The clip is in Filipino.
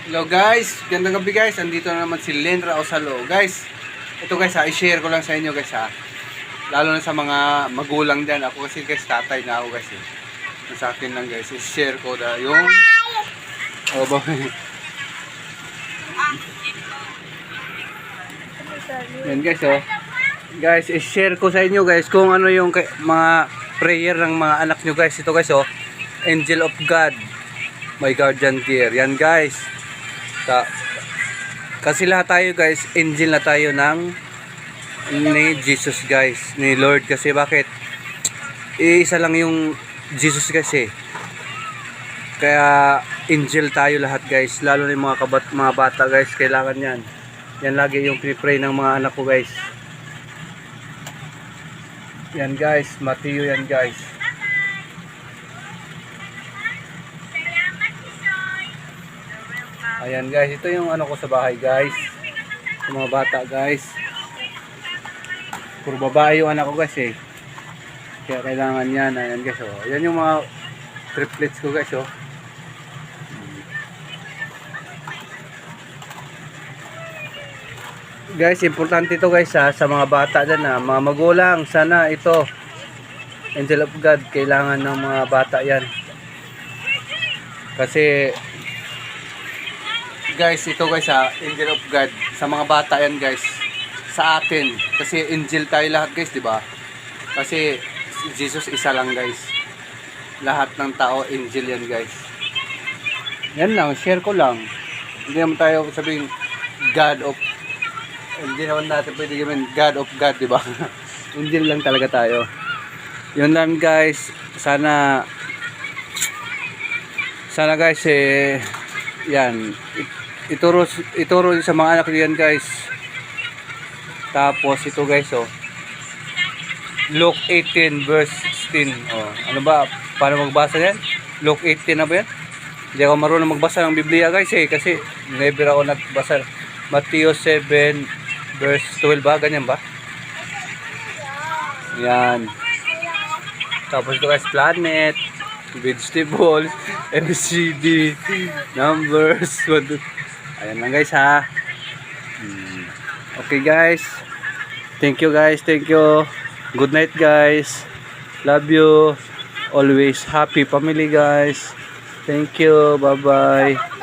Hello guys, gandang gabi guys. Andito na naman si Lenra Osalo. Guys, ito guys i-share ko lang sa inyo guys lalo na sa mga magulang dyan. Ako kasi guys, tatay na ako guys Sa akin lang guys, i-share ko na yung yan guys Guys, i-share ko sa inyo guys kung ano yung mga prayer ng mga anak nyo guys. Ito guys Angel of God, my guardian dear. Yan guys. Kasi lahat tayo guys, angel na tayo ni Jesus guys, ni Lord. Kasi bakit? Isa lang yung Jesus kasi. Kaya angel tayo lahat guys, lalo na yung mga bata guys, kailangan yan. Yan lagi yung pinipray ng mga anak ko guys. Yan guys, Matthew yan guys. Ayan guys, ito yung ano ko sa bahay guys. Yung mga bata guys. Puro babae yung anak ko guys Kaya kailangan yan. Ayan guys Ayan yung mga triplets ko guys Guys, importante ito guys sa mga bata dyan mga magulang. Sana ito Angel of God, kailangan ng mga bata yan. Kasi guys, ito guys Angel of God sa mga bata yan guys, sa atin kasi angel tayo lahat guys, di ba? Kasi Jesus isa lang guys, lahat ng tao angel yan guys. Yan lang, share ko lang. Hindi naman tayo sabihin hindi naman natin pwede gawin God of God, di ba? Angel lang talaga tayo. Yun lang guys, sana guys yan, ituro sa mga anak diyan guys. Tapos ito guys Luke 18 verse 16. Ano ba? Paano magbasa yan? Luke 18 na ba yan? Hindi ako marunong magbasa ng Biblia guys kasi never ako nagbasa. Matthew 7 verse 12 ba? Ganyan ba? Yan. Tapos ito guys, planet, vegetables, MCD, numbers, ayan lang guys Okay guys, thank you guys, thank you, good night guys, love you, always happy family guys, thank you, bye bye.